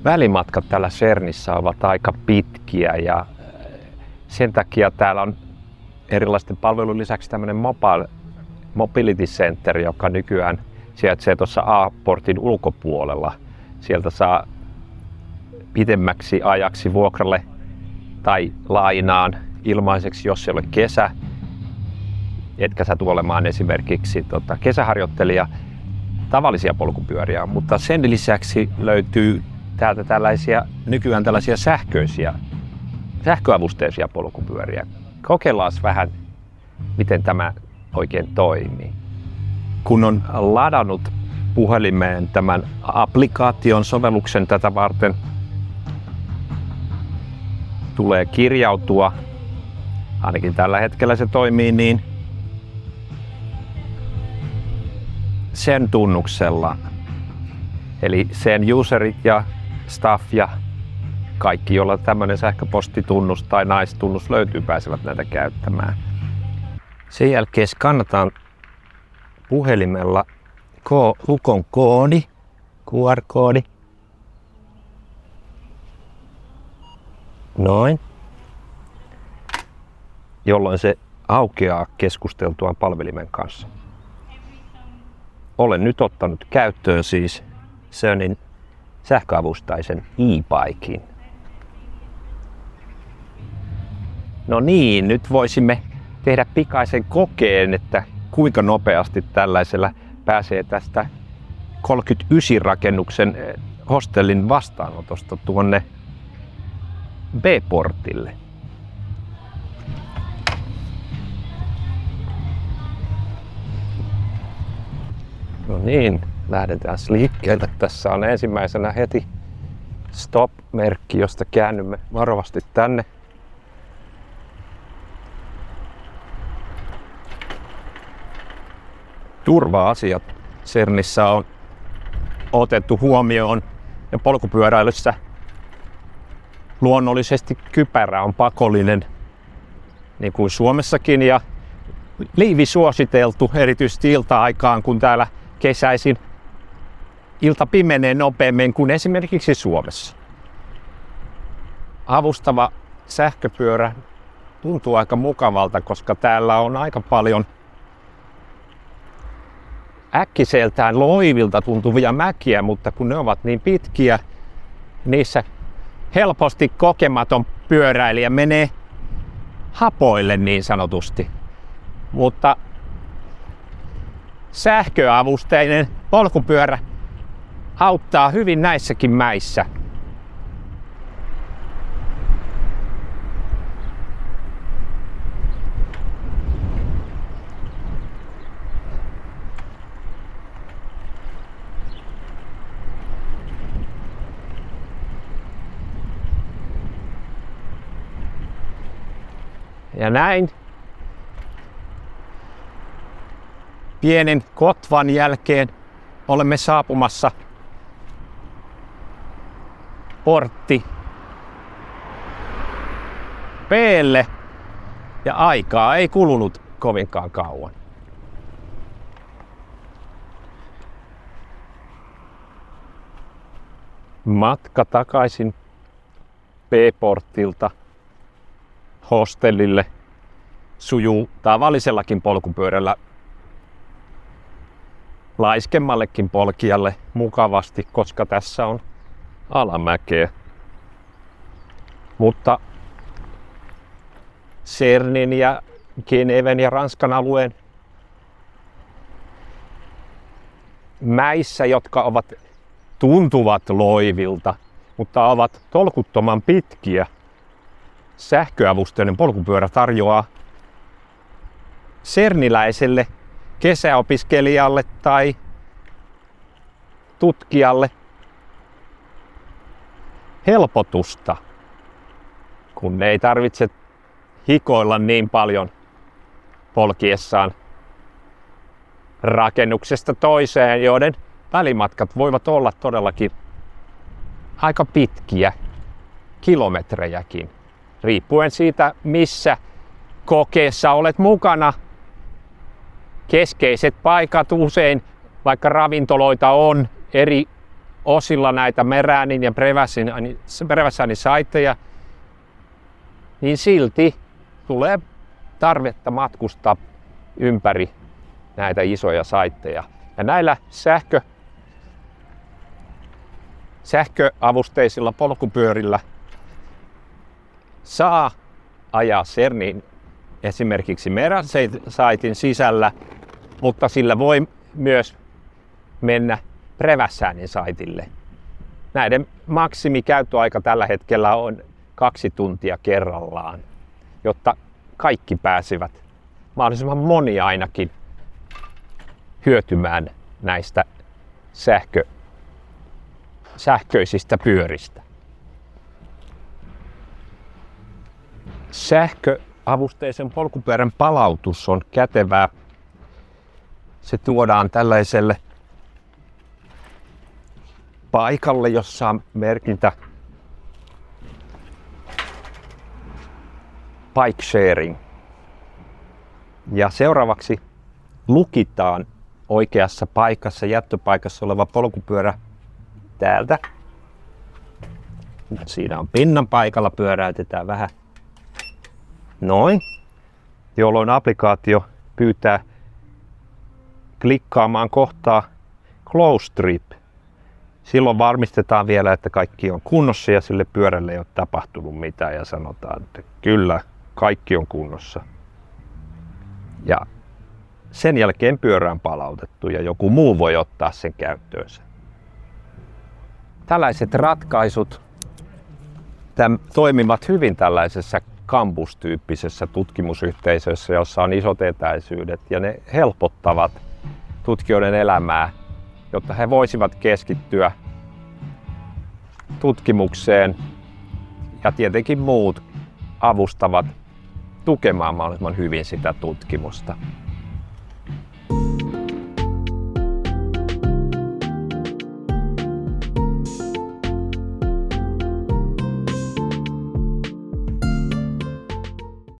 Välimatkat täällä CERNissä ovat aika pitkiä ja sen takia täällä on erilaisten palvelujen lisäksi tämmöinen Mobility Center, joka nykyään sijaitsee tuossa A-portin ulkopuolella. Sieltä saa pidemmäksi ajaksi vuokralle tai lainaan ilmaiseksi, jos ei ole kesä, etkä satu olemaan esimerkiksi kesäharjoittelija, tavallisia polkupyöriä, mutta sen lisäksi löytyy täältä nykyään tällaisia sähköavusteisia polkupyöriä. Kokeillaan vähän, miten tämä oikein toimii. Kun on ladannut puhelimeen tämän applikaation sovelluksen tätä varten, tulee kirjautua, ainakin tällä hetkellä se toimii niin, sen tunnuksella. Eli sen userit ja staff ja kaikki, joilla tämmöinen sähköpostitunnus tai naistunnus löytyy, pääsevät näitä käyttämään. Sen jälkeen skannataan puhelimella Lukon koodi, QR-koodi. Noin. Jolloin se aukeaa keskusteltuaan palvelimen kanssa. Olen nyt ottanut käyttöön siis CERNin sähköavustaisen e-bikin. No niin, nyt voisimme tehdä pikaisen kokeen, että kuinka nopeasti tällaisella pääsee tästä 39 rakennuksen hostellin vastaanotosta tuonne B-portille. No niin, lähdetään liikkeelle. Tässä on ensimmäisenä heti stop-merkki, josta käännymme varovasti tänne. Turva-asiat CERNissä on otettu huomioon ja polkupyöräilyssä luonnollisesti kypärä on pakollinen, niin kuin Suomessakin, ja liivi suositeltu erityisesti ilta-aikaan, kun täällä kesäisin ilta pimenee nopeammin kuin esimerkiksi Suomessa. Avustava sähköpyörä tuntuu aika mukavalta, koska täällä on aika paljon äkkiseltään loivilta tuntuvia mäkiä, mutta kun ne ovat niin pitkiä, niissä helposti kokematon pyöräilijä menee hapoille niin sanotusti. Mutta sähköavusteinen polkupyörä auttaa hyvin näissäkin mäissä. Ja näin pienen kotvan jälkeen olemme saapumassa portti B:lle ja aikaa ei kulunut kovinkaan kauan. Matka takaisin B-portilta hostellille sujuu tavallisellakin polkupyörällä laiskemmallekin polkijalle mukavasti, koska tässä on alamäkeä. Mutta CERNin ja Geneven ja Ranskan alueen mäissä, jotka tuntuvat loivilta, mutta ovat tolkuttoman pitkiä, sähköavusteinen polkupyörä tarjoaa CERNiläiselle kesäopiskelijalle tai tutkijalle helpotusta, kun ei tarvitse hikoilla niin paljon polkiessaan rakennuksesta toiseen, joiden välimatkat voivat olla todellakin aika pitkiä, kilometrejäkin, riippuen siitä, missä kokeessa olet mukana. Keskeiset paikat usein, vaikka ravintoloita on eri osilla näitä meräänin ja breväsäänin saitteja, niin silti tulee tarvetta matkustaa ympäri näitä isoja saitteja. Ja näillä sähköavusteisilla polkupyörillä saa ajaa CERNin esimerkiksi meräsaitin sisällä, mutta sillä voi myös mennä breväsäänin saitille. Näiden maksimikäyttöaika tällä hetkellä on 2 tuntia kerrallaan, jotta kaikki pääsivät, mahdollisimman moni ainakin, hyötymään näistä sähköisistä pyöristä. Sähköavusteisen polkupyörän palautus on kätevää. Se tuodaan tällaiselle paikalle, jossa on merkintä bike sharing. Ja seuraavaksi lukitaan oikeassa paikassa, jättöpaikassa oleva polkupyörä täältä. Siinä on pinnan paikalla, pyöräytetään vähän noin, jolloin applikaatio pyytää klikkaamaan kohtaa Close Trip. Silloin varmistetaan vielä, että kaikki on kunnossa ja sille pyörälle ei ole tapahtunut mitään ja sanotaan, että kyllä, kaikki on kunnossa. Ja sen jälkeen pyörä on palautettu ja joku muu voi ottaa sen käyttöönsä. Tällaiset ratkaisut toimivat hyvin tällaisessa kampustyyppisessä tutkimusyhteisössä, jossa on isot etäisyydet, ja ne helpottavat tutkijoiden elämää, jotta he voisivat keskittyä tutkimukseen, ja tietenkin muut avustavat tukemaan mahdollisimman hyvin sitä tutkimusta.